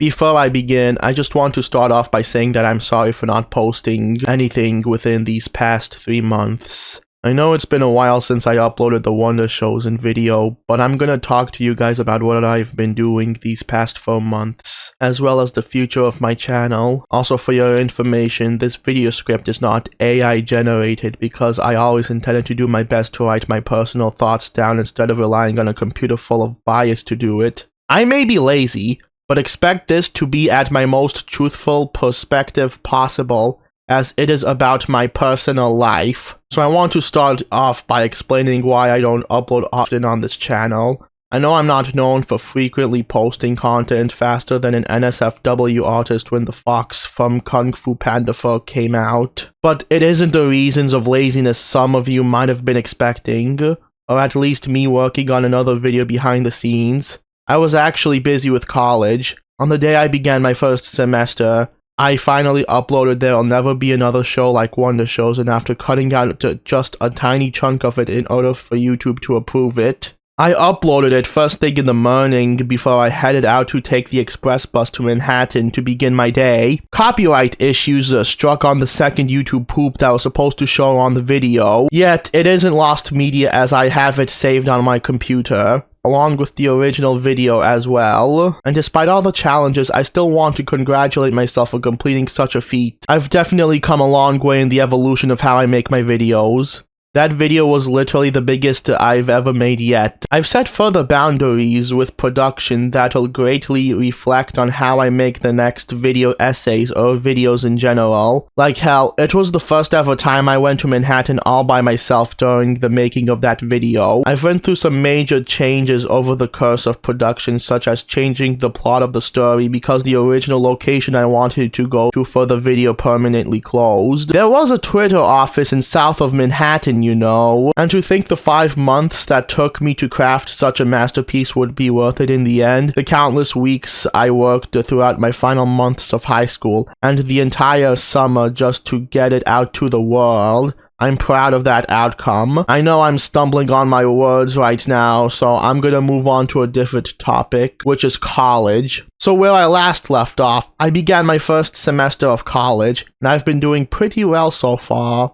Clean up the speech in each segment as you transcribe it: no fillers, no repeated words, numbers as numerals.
Before I begin, I just want to start off by saying that I'm sorry for not posting anything within these past 3 months. I know it's been a while since I uploaded the Wonder Shows in video, but I'm gonna talk to you guys about what I've been doing these past 4 months, as well as the future of my channel. Also, for your information, this video script is not AI generated because I always intended to do my best to write my personal thoughts down instead of relying on a computer full of bias to do it. I may be lazy, but expect this to be at my most truthful perspective possible, as it is about my personal life. So I want to start off by explaining why I don't upload often on this channel. I know I'm not known for frequently posting content faster than an NSFW artist when the fox from Kung Fu Panda Fur came out, but it isn't the reasons of laziness some of you might have been expecting, or at least me working on another video behind the scenes. I was actually busy with college. On the day I began my first semester, I finally uploaded There'll Never Be Another Show Like Wonder Shows, and after cutting out just a tiny chunk of it in order for YouTube to approve it, I uploaded it first thing in the morning before I headed out to take the express bus to Manhattan to begin my day. Copyright issues struck on the second YouTube poop that was supposed to show on the video, yet it isn't lost media as I have it saved on my computer, along with the original video as well. And despite all the challenges, I still want to congratulate myself for completing such a feat. I've definitely come a long way in the evolution of how I make my videos. That video was literally the biggest I've ever made yet. I've set further boundaries with production that'll greatly reflect on how I make the next video essays or videos in general. Like hell, it was the first ever time I went to Manhattan all by myself during the making of that video. I've went through some major changes over the course of production, such as changing the plot of the story because the original location I wanted to go to for the video permanently closed. There was a Twitter office in south of Manhattan, you know, and to think the 5 months that took me to craft such a masterpiece would be worth it in the end, the countless weeks I worked throughout my final months of high school, and the entire summer just to get it out to the world. I'm proud of that outcome. I know I'm stumbling on my words right now, so I'm gonna move on to a different topic, which is college. So where I last left off, I began my first semester of college, and I've been doing pretty well so far.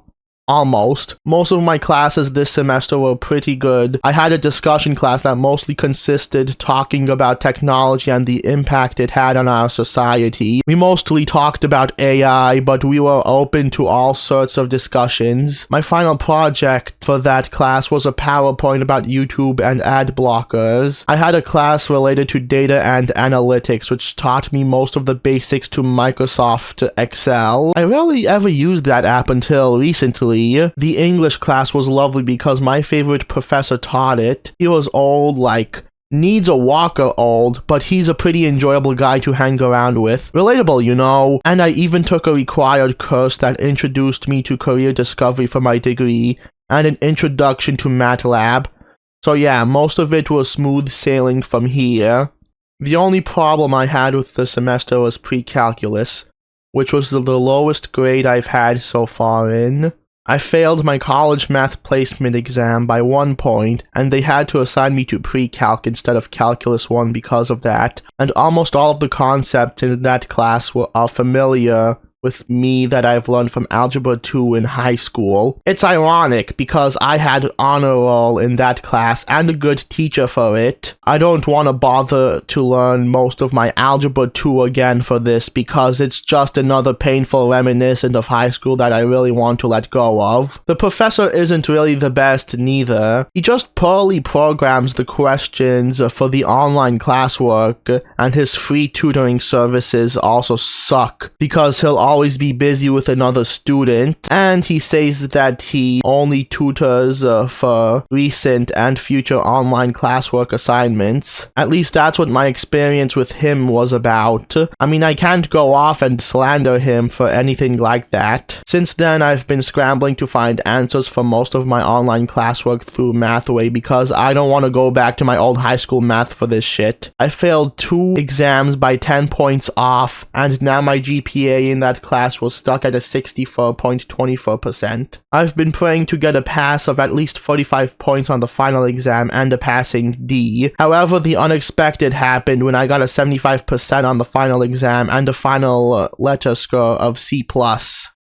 Almost. Most of my classes this semester were pretty good. I had a discussion class that mostly consisted talking about technology and the impact it had on our society. We mostly talked about AI, but we were open to all sorts of discussions. My final project for that class was a PowerPoint about YouTube and ad blockers. I had a class related to data and analytics, which taught me most of the basics to Microsoft Excel. I rarely ever used that app until recently. The English class was lovely because my favorite professor taught it. He was old, like needs a walker old, but he's a pretty enjoyable guy to hang around with. Relatable, you know. And I even took a required course that introduced me to career discovery for my degree, and an introduction to MATLAB. So yeah, most of it was smooth sailing from here. The only problem I had with the semester was pre-calculus, which was the lowest grade I've had so far in. I failed my college math placement exam by 1 point, and they had to assign me to pre-calc instead of calculus 1 because of that, and almost all of the concepts in that class are familiar with me that I've learned from Algebra 2 in high school. It's ironic because I had honor roll in that class and a good teacher for it. I don't want to bother to learn most of my Algebra 2 again for this because it's just another painful reminiscent of high school that I really want to let go of. The professor isn't really the best neither. He just poorly programs the questions for the online classwork, and his free tutoring services also suck because he'll always be busy with another student, and he says that he only tutors for recent and future online classwork assignments. At least that's what my experience with him was about. I mean, I can't go off and slander him for anything like that. Since then, I've been scrambling to find answers for most of my online classwork through Mathway because I don't want to go back to my old high school math for this shit. I failed 2 exams by 10 points off, and now my GPA in that class was stuck at a 64.24%. I've been praying to get a pass of at least 45 points on the final exam and a passing D. However, the unexpected happened when I got a 75% on the final exam and a final letter score of C+.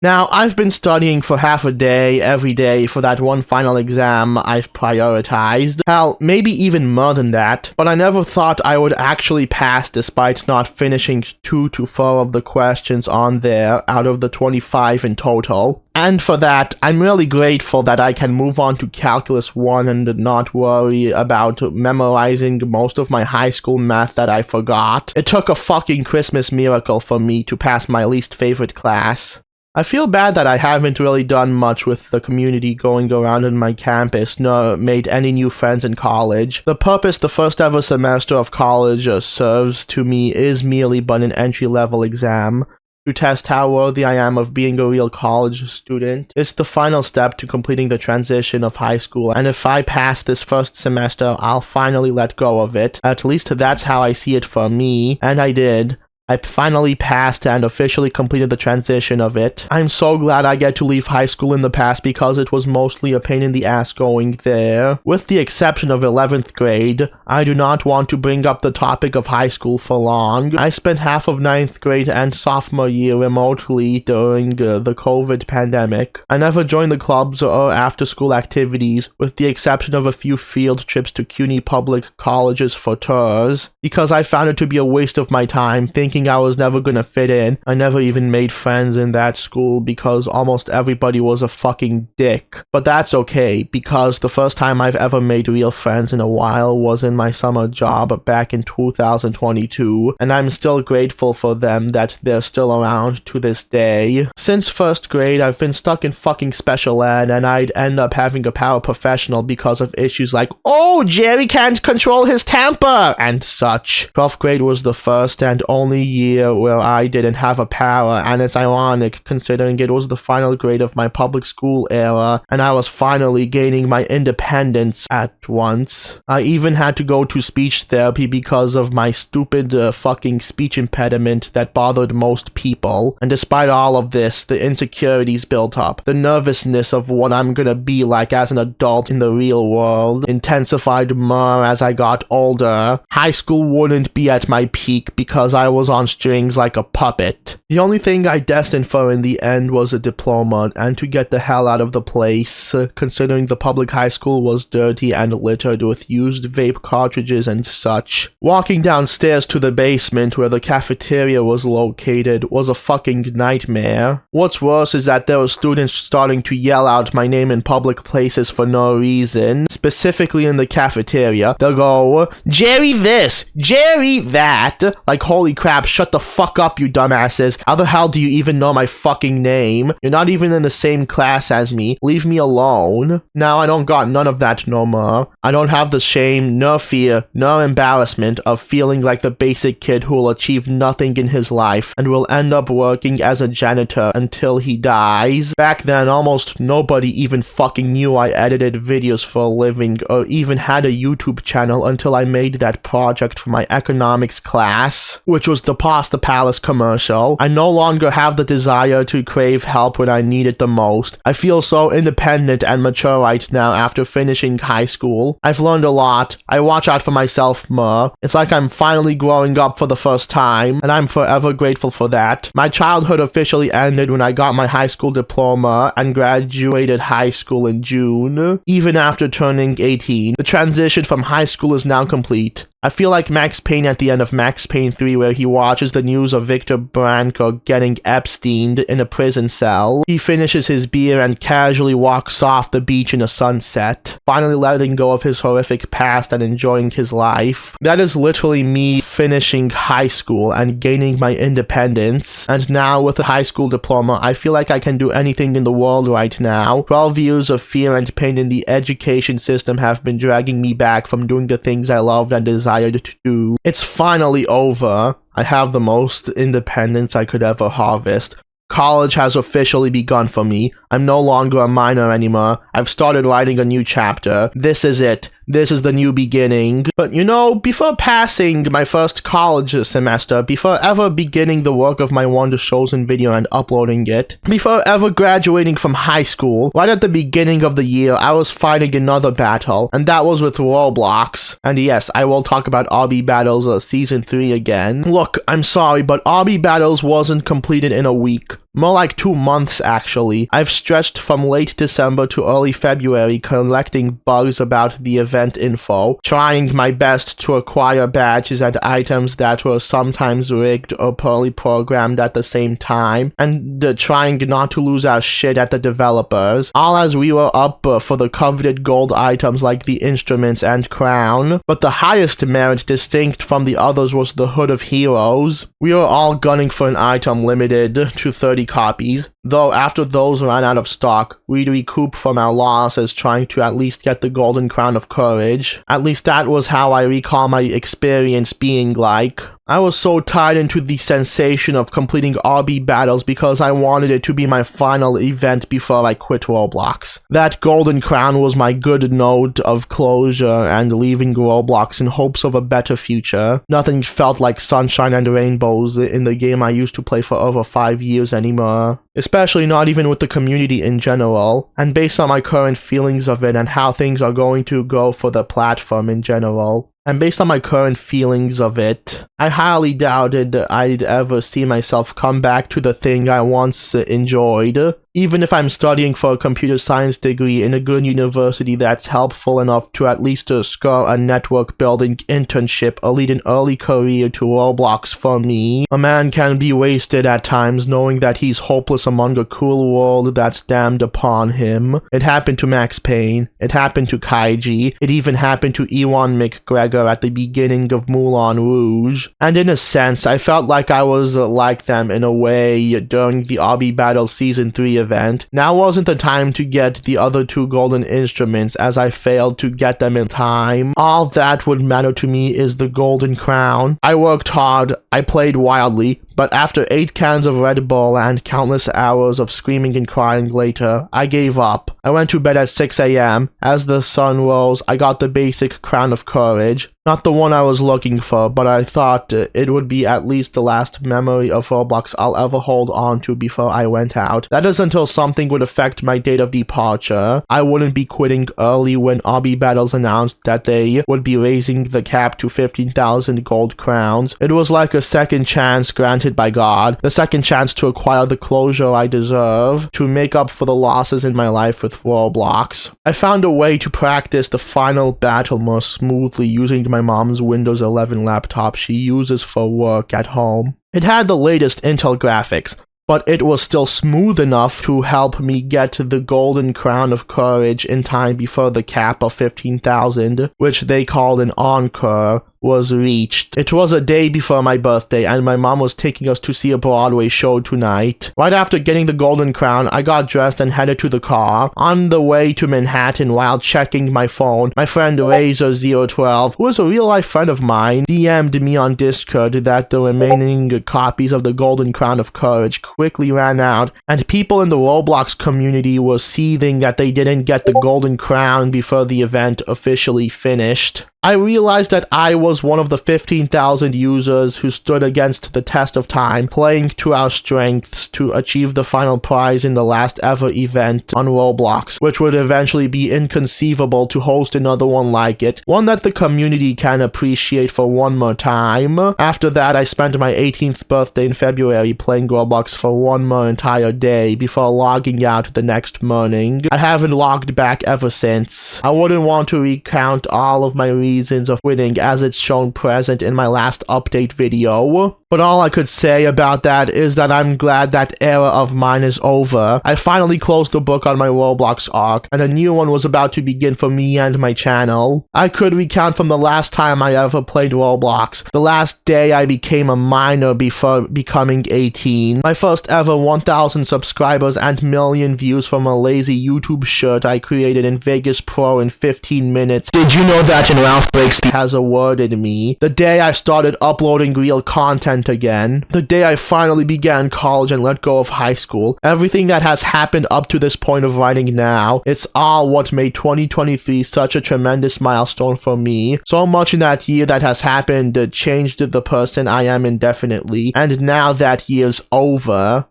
Now, I've been studying for half a day every day for that one final exam I've prioritized. Hell, maybe even more than that, but I never thought I would actually pass despite not finishing 2 to 4 of the questions on there out of the 25 in total. And for that, I'm really grateful that I can move on to Calculus 1 and not worry about memorizing most of my high school math that I forgot. It took a fucking Christmas miracle for me to pass my least favorite class. I feel bad that I haven't really done much with the community going around in my campus, nor made any new friends in college. The purpose the first ever semester of college serves to me is merely but an entry-level exam, to test how worthy I am of being a real college student. It's the final step to completing the transition of high school, and if I pass this first semester, I'll finally let go of it. At least that's how I see it for me, and I did. I finally passed and officially completed the transition of it. I'm so glad I get to leave high school in the past because it was mostly a pain in the ass going there. With the exception of 11th grade, I do not want to bring up the topic of high school for long. I spent half of 9th grade and sophomore year remotely during the COVID pandemic. I never joined the clubs or after-school activities, with the exception of a few field trips to CUNY public colleges for tours, because I found it to be a waste of my time thinking I was never gonna fit in. I never even made friends in that school because almost everybody was a fucking dick. But that's okay, because the first time I've ever made real friends in a while was in my summer job back in 2022, and I'm still grateful for them that they're still around to this day. Since first grade, I've been stuck in fucking special ed, and I'd end up having a paraprofessional because of issues like, oh, Jerry can't control his temper, and such. 12th grade was the first and only year where I didn't have a para, and it's ironic considering it was the final grade of my public school era, and I was finally gaining my independence at once. I even had to go to speech therapy because of my stupid fucking speech impediment that bothered most people, and despite all of this, the insecurities built up. The nervousness of what I'm gonna be like as an adult in the real world intensified more as I got older. High school wouldn't be at my peak because I was on strings like a puppet. The only thing I destined for in the end was a diploma, and to get the hell out of the place, considering the public high school was dirty and littered with used vape cartridges and such. Walking downstairs to the basement where the cafeteria was located was a fucking nightmare. What's worse is that there were students starting to yell out my name in public places for no reason, specifically in the cafeteria. They'll go, Jerry this, Jerry that, like holy crap, shut the fuck up, you dumbasses. How the hell do you even know my fucking name? You're not even in the same class as me. Leave me alone. Now I don't got none of that no more. I don't have the shame, nor fear, nor embarrassment of feeling like the basic kid who will achieve nothing in his life and will end up working as a janitor until he dies. Back then, almost nobody even fucking knew I edited videos for a living or even had a YouTube channel until I made that project for my economics class, which was the Pasta Palace commercial. I no longer have the desire to crave help when I need it the most. I feel so independent and mature right now after finishing high school. I've learned a lot. I watch out for myself more. It's like I'm finally growing up for the first time, and I'm forever grateful for that. My childhood officially ended when I got my high school diploma and graduated high school in June, even after turning 18. The transition from high school is now complete. I feel like Max Payne at the end of Max Payne 3 where he watches the news of Victor Branco getting Epsteined in a prison cell. He finishes his beer and casually walks off the beach in a sunset, finally letting go of his horrific past and enjoying his life. That is literally me finishing high school and gaining my independence, and now with a high school diploma, I feel like I can do anything in the world right now. 12 years of fear and pain in the education system have been dragging me back from doing the things I loved and desired to do. It's finally over. I have the most independence I could ever harvest. College has officially begun for me. I'm no longer a minor anymore. I've started writing a new chapter. This is it. this is the new beginning. But you know, before passing my first college semester, before ever beginning the work of my Wonder Chosen video and uploading it, before ever graduating from high school, right at the beginning of the year, I was fighting another battle, and that was with Roblox. And yes, I will talk about Obby Battles Season 3 again. Look, I'm sorry, but Obby Battles wasn't completed in a week. More like 2 months, actually. I've stretched from late December to early February collecting bugs about the event info, trying my best to acquire badges and items that were sometimes rigged or poorly programmed at the same time, and trying not to lose our shit at the developers, all as we were up for the coveted gold items like the instruments and crown. But the highest merit distinct from the others was the Hood of Heroes. We were all gunning for an item limited to 30 copies, though after those ran out of stock, we'd recoup from our losses trying to at least get the Golden Crown of Courage. At least that was how I recall my experience being like. I was so tied into the sensation of completing Obby Battles because I wanted it to be my final event before I quit Roblox. That Golden Crown was my good note of closure and leaving Roblox in hopes of a better future. Nothing felt like sunshine and rainbows in the game I used to play for over 5 years anymore. Especially not even with the community in general, and based on my current feelings of it and how things are going to go for the platform in general. And based on my current feelings of it, I highly doubted I'd ever see myself come back to the thing I once enjoyed. Even if I'm studying for a computer science degree in a good university that's helpful enough to at least score a network building internship or lead an early career to Roblox for me, a man can be wasted at times knowing that he's hopeless among a cruel world that's damned upon him. It happened to Max Payne, it happened to Kaiji, it even happened to Ewan McGregor at the beginning of Moulin Rouge. And in a sense, I felt like I was like them in a way during the Obby Battles Season 3 event. Now wasn't the time to get the other 2 golden instruments as I failed to get them in time. All that would matter to me is the Golden Crown. I worked hard, I played wildly, but after 8 cans of Red Bull and countless hours of screaming and crying later, I gave up. I went to bed at 6 a.m. As the sun rose, I got the basic Crown of Courage. Not the one I was looking for, but I thought it would be at least the last memory of Roblox I'll ever hold on to before I went out. That is until something would affect my date of departure. I wouldn't be quitting early when Obby Battles announced that they would be raising the cap to 15,000 gold crowns. It was like a second chance granted by God, the second chance to acquire the closure I deserve, to make up for the losses in my life with Roblox. I found a way to practice the final battle more smoothly using my mom's Windows 11 laptop she uses for work at home. It had the latest Intel graphics, but it was still smooth enough to help me get to the Golden Crown of Courage in time before the cap of 15,000, which they called an encore, was reached. It was a day before my birthday, and my mom was taking us to see a Broadway show tonight. Right after getting the Golden Crown, I got dressed and headed to the car. On the way to Manhattan while checking my phone, my friend Razor012, who is a real-life friend of mine, DM'd me on Discord that the remaining copies of the Golden Crown of Courage quickly ran out, and people in the Roblox community were seething that they didn't get the Golden Crown before the event officially finished. I realized that I was one of the 15,000 users who stood against the test of time, playing to our strengths to achieve the final prize in the last ever event on Roblox, which would eventually be inconceivable to host another one like it, one that the community can appreciate for one more time. After that, I spent my 18th birthday in February playing Roblox for one more entire day before logging out the next morning. I haven't logged back ever since. I wouldn't want to recount all of my reasons of quitting as it's shown present in my last update video. But all I could say about that is that I'm glad that era of mine is over. I finally closed the book on my Roblox arc, and a new one was about to begin for me and my channel. I could recount from the last time I ever played Roblox, the last day I became a minor before becoming 18, my first ever 1,000 subscribers and million views from a lazy YouTube shirt I created in Vegas Pro in 15 minutes. Did you know that in Ralph Breaks has awarded betrayed me, the day I started uploading real content again, the day I finally began college and let go of high school, everything that has happened up to this point of writing now, it's all what made 2023 such a tremendous milestone for me. So much in that year that has happened changed the person I am indefinitely, and now that year's over.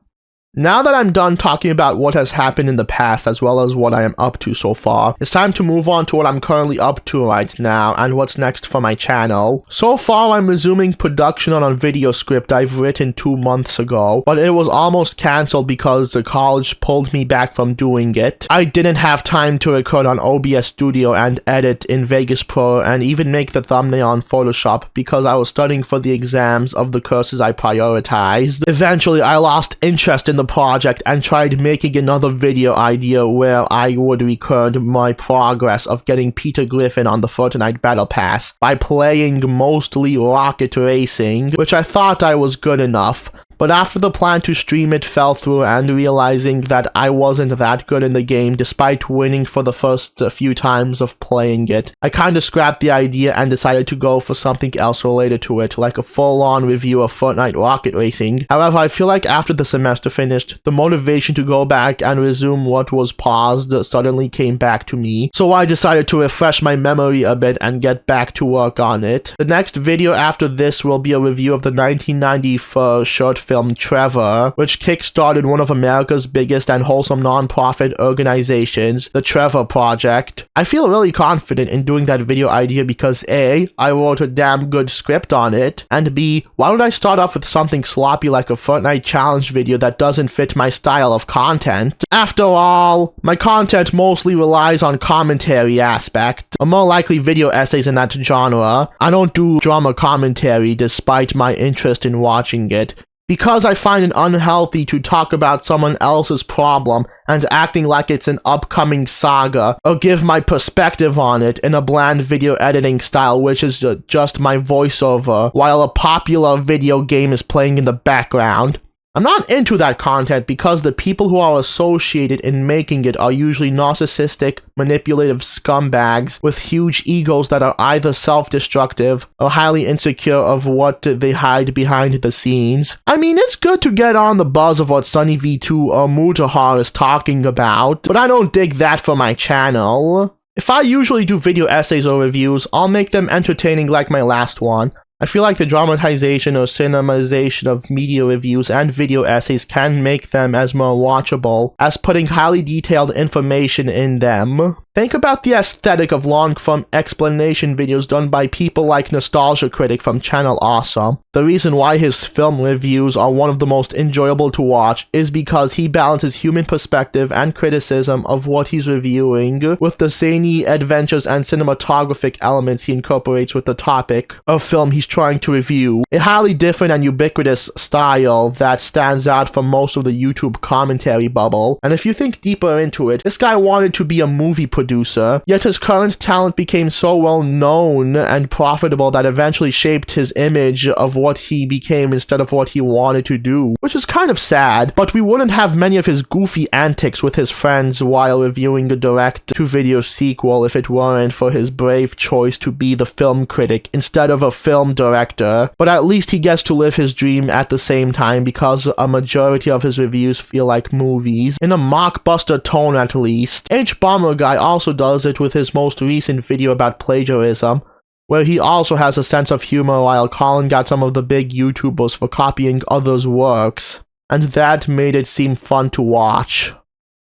Now that I'm done talking about what has happened in the past as well as what I am up to so far, it's time to move on to what I'm currently up to right now and what's next for my channel. So far I'm resuming production on a video script I've written 2 months ago, but it was almost cancelled because the college pulled me back from doing it. I didn't have time to record on OBS Studio and edit in Vegas Pro and even make the thumbnail on Photoshop because I was studying for the exams of the courses I prioritized. Eventually I lost interest in the project and tried making another video idea where I would record my progress of getting Peter Griffin on the Fortnite Battle Pass by playing mostly Rocket Racing, which I thought I was good enough. But after the plan to stream it fell through and realizing that I wasn't that good in the game despite winning for the first few times of playing it, I kinda scrapped the idea and decided to go for something else related to it, like a full-on review of Fortnite Rocket Racing. However, I feel like after the semester finished, the motivation to go back and resume what was paused suddenly came back to me, so I decided to refresh my memory a bit and get back to work on it. The next video after this will be a review of the 1994 short film Trevor, which kickstarted one of America's biggest and wholesome non-profit organizations, the Trevor Project. I feel really confident in doing that video idea because A, I wrote a damn good script on it, and B, why would I start off with something sloppy like a Fortnite challenge video that doesn't fit my style of content? After all, my content mostly relies on commentary aspect, or more likely video essays in that genre. I don't do drama commentary despite my interest in watching it, because I find it unhealthy to talk about someone else's problem and acting like it's an upcoming saga, or give my perspective on it in a bland video editing style which is just my voiceover while a popular video game is playing in the background. I'm not into that content because the people who are associated in making it are usually narcissistic, manipulative scumbags with huge egos that are either self-destructive or highly insecure of what they hide behind the scenes. I mean, it's good to get on the buzz of what Sunny V2 or Mutahar is talking about, but I don't dig that for my channel. If I usually do video essays or reviews, I'll make them entertaining like my last one. I feel like the dramatization or cinemization of media reviews and video essays can make them as more watchable as putting highly detailed information in them. Think about the aesthetic of long-form explanation videos done by people like Nostalgia Critic from Channel Awesome. The reason why his film reviews are one of the most enjoyable to watch is because he balances human perspective and criticism of what he's reviewing with the zany adventures and cinematographic elements he incorporates with the topic of film he's trying to review. A highly different and ubiquitous style that stands out from most of the YouTube commentary bubble. And if you think deeper into it, this guy wanted to be a movie producer, yet his current talent became so well known and profitable that eventually shaped his image of what he became instead of what he wanted to do, which is kind of sad, but we wouldn't have many of his goofy antics with his friends while reviewing a direct-to-video sequel if it weren't for his brave choice to be the film critic instead of a film director. But at least he gets to live his dream at the same time because a majority of his reviews feel like movies, in a mockbuster tone at least. H-Bomber Guy also does it with his most recent video about plagiarism, where he also has a sense of humor while calling out some of the big YouTubers for copying others' works, and that made it seem fun to watch.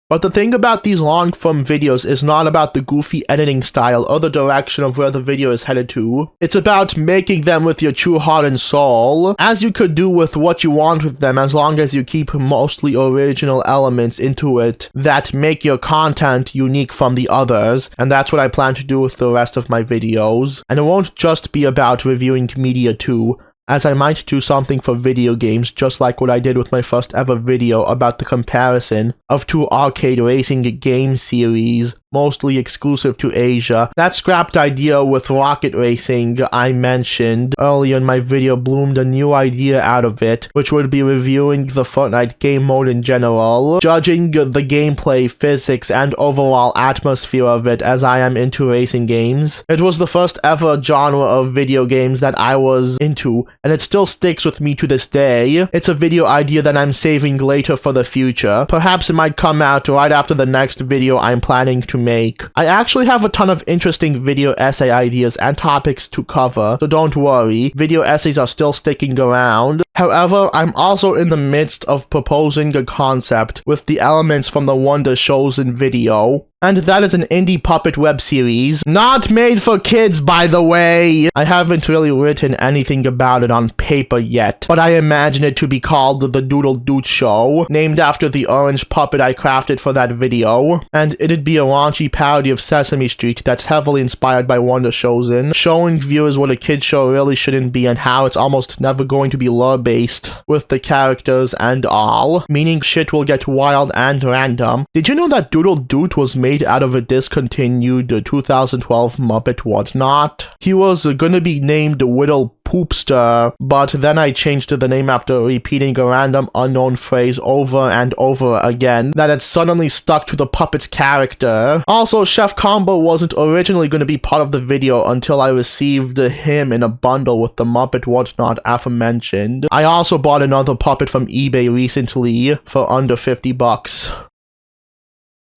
But the thing about these long-form videos is not about the goofy editing style or the direction of where the video is headed to. It's about making them with your true heart and soul, as you could do with what you want with them as long as you keep mostly original elements into it that make your content unique from the others, and that's what I plan to do with the rest of my videos. And it won't just be about reviewing media too, as I might do something for video games just like what I did with my first ever video about the comparison of two arcade racing game series, mostly exclusive to Asia. That scrapped idea with rocket racing I mentioned earlier in my video bloomed a new idea out of it, which would be reviewing the Fortnite game mode in general, judging the gameplay, physics, and overall atmosphere of it as I am into racing games. It was the first ever genre of video games that I was into, and it still sticks with me to this day. It's a video idea that I'm saving later for the future. Perhaps it might come out right after the next video I'm planning to make. I actually have a ton of interesting video essay ideas and topics to cover, so don't worry, video essays are still sticking around. However, I'm also in the midst of proposing a concept with the elements from the Wonder Chosen video, and that is an indie puppet web series. Not made for kids, by the way! I haven't really written anything about it on paper yet, but I imagine it to be called The Doodle Doot Show, named after the orange puppet I crafted for that video, and it'd be a raunchy parody of Sesame Street that's heavily inspired by Wonder Chosen, showing viewers what a kid show really shouldn't be and how it's almost never going to be lore-based with the characters and all, meaning shit will get wild and random. Did you know that Doodle Doot was made out of a discontinued 2012 Muppet Whatnot? He was gonna be named Whittle Poopster, but then I changed the name after repeating a random unknown phrase over and over again that had suddenly stuck to the puppet's character. Also, Chef Combo wasn't originally going to be part of the video until I received him in a bundle with the Muppet Whatnot aforementioned. I also bought another puppet from eBay recently for under $50.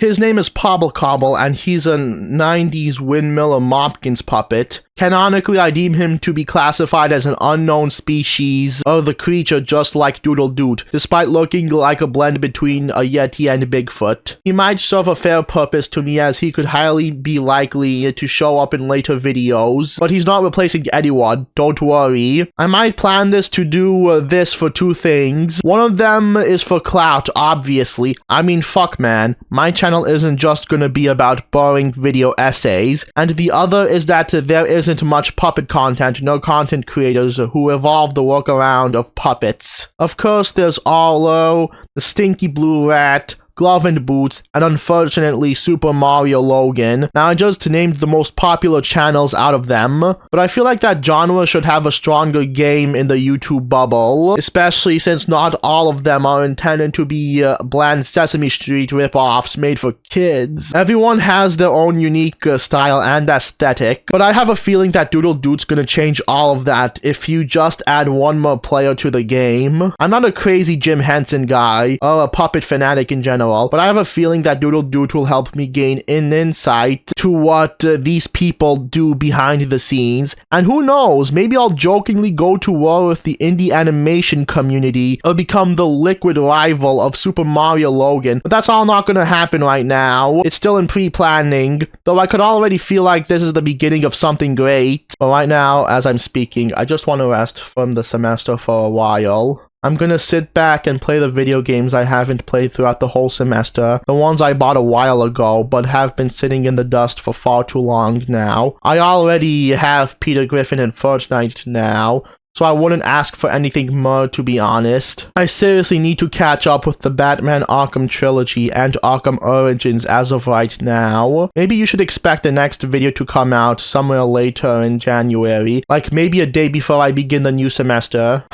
His name is Pobble Cobble, and he's a 90s Windmiller Mopkins puppet. Canonically, I deem him to be classified as an unknown species of the creature just like Doodle Doot, despite looking like a blend between a Yeti and Bigfoot. He might serve a fair purpose to me as he could highly be likely to show up in later videos, but he's not replacing anyone, don't worry. I might plan this to do this for two things. One of them is for clout, obviously. I mean, fuck man, my channel isn't just gonna be about boring video essays, and the other is that there isn't much puppet content, no content creators who evolve the workaround of puppets. Of course, there's Arlo, the Stinky Blue Rat, Glove and Boots, and unfortunately Super Mario Logan. Now, I just named the most popular channels out of them, but I feel like that genre should have a stronger game in the YouTube bubble, especially since not all of them are intended to be bland Sesame Street ripoffs made for kids. Everyone has their own unique style and aesthetic, but I have a feeling that Doodle Doot's gonna change all of that if you just add one more player to the game. I'm not a crazy Jim Henson guy, or a puppet fanatic in general, but I have a feeling that Doodle Doot will help me gain an insight to what these people do behind the scenes, and who knows, maybe I'll jokingly go to war with the indie animation community or become the liquid rival of Super Mario Logan, but that's all not gonna happen right now. It's still in pre-planning, though I could already feel like this is the beginning of something great. But right now, as I'm speaking, I just want to rest from the semester for a while. I'm gonna sit back and play the video games I haven't played throughout the whole semester, the ones I bought a while ago but have been sitting in the dust for far too long now. I already have Peter Griffin and Fortnite now, so I wouldn't ask for anything more, to be honest. I seriously need to catch up with the Batman Arkham Trilogy and Arkham Origins as of right now. Maybe you should expect the next video to come out somewhere later in January, like maybe a day before I begin the new semester.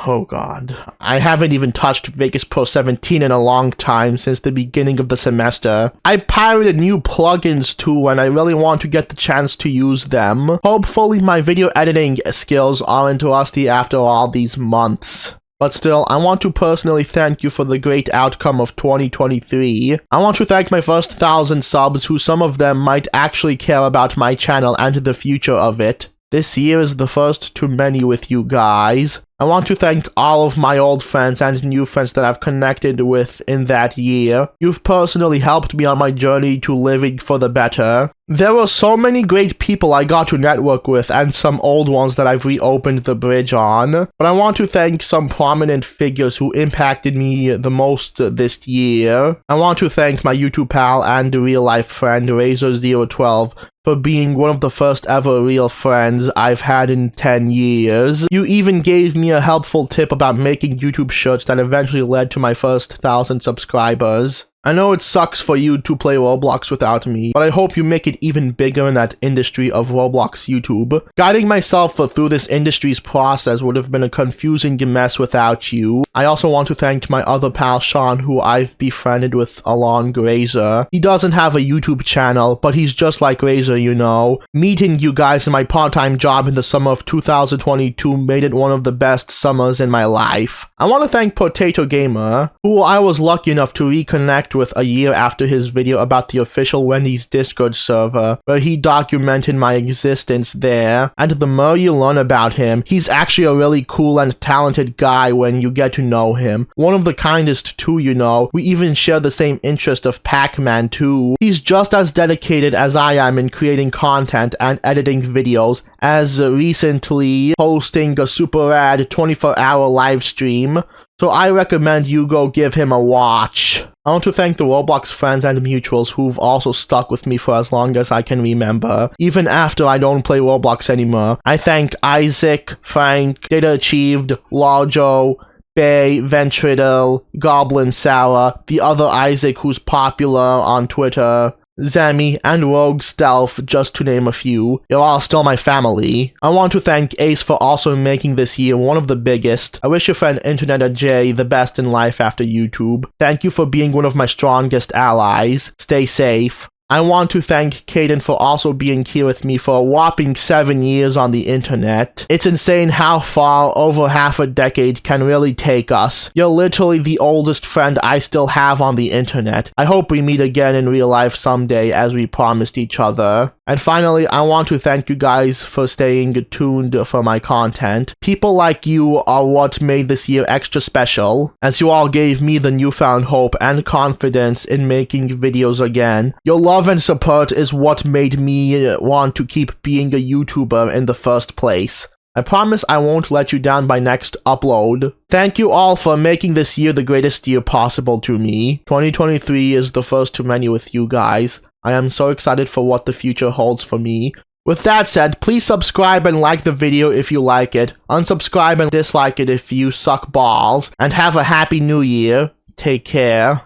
Oh god. I haven't even touched Vegas Pro 17 in a long time since the beginning of the semester. I pirated new plugins too, and I really want to get the chance to use them. Hopefully my video editing skills aren't rusty after all these months. But still, I want to personally thank you for the great outcome of 2023. I want to thank my first 1,000 subs, who some of them might actually care about my channel and the future of it. This year is the first to many with you guys. I want to thank all of my old friends and new friends that I've connected with in that year. You've personally helped me on my journey to living for the better. There were so many great people I got to network with, and some old ones that I've reopened the bridge on. But I want to thank some prominent figures who impacted me the most this year. I want to thank my YouTube pal and real-life friend Razor012 for being one of the first ever real friends I've had in 10 years. You even gave me a helpful tip about making YouTube shirts that eventually led to my first 1,000 subscribers. I know it sucks for you to play Roblox without me, but I hope you make it even bigger in that industry of Roblox YouTube. Guiding myself through this industry's process would have been a confusing mess without you. I also want to thank my other pal Sean, who I've befriended with along Razor. He doesn't have a YouTube channel, but he's just like Razor, you know. Meeting you guys in my part-time job in the summer of 2022 made it one of the best summers in my life. I want to thank Potato Gamer, who I was lucky enough to reconnect with a year after his video about the official Wendy's Discord server, where he documented my existence there. And the more you learn about him, he's actually a really cool and talented guy when you get to know him. One of the kindest too, you know. We even share the same interest of Pac-Man too. He's just as dedicated as I am in creating content and editing videos, as recently hosting a super rad 24-hour live stream. So I recommend you go give him a watch. I want to thank the Roblox friends and mutuals who've also stuck with me for as long as I can remember, even after I don't play Roblox anymore. I thank Isaac, Frank, Data Achieved, Larjo, Bay, Ventriddle, Goblin Sarah, the other Isaac who's popular on Twitter, Zemi, and Rogue Stealth, just to name a few. You're all still my family. I want to thank Ace for also making this year one of the biggest. I wish your friend Internet J the best in life after YouTube. Thank you for being one of my strongest allies. Stay safe. I want to thank Caden for also being here with me for a whopping 7 years on the internet. It's insane how far over half a decade can really take us. You're literally the oldest friend I still have on the internet. I hope we meet again in real life someday as we promised each other. And finally, I want to thank you guys for staying tuned for my content. People like you are what made this year extra special, as you all gave me the newfound hope and confidence in making videos again. Your love and support is what made me want to keep being a YouTuber in the first place. I promise I won't let you down by next upload. Thank you all for making this year the greatest year possible to me. 2023 is the first to many with you guys. I am so excited for what the future holds for me. With that said, please subscribe and like the video if you like it, unsubscribe and dislike it if you suck balls, and have a happy new year. Take care.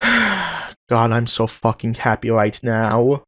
God, I'm so fucking happy right now.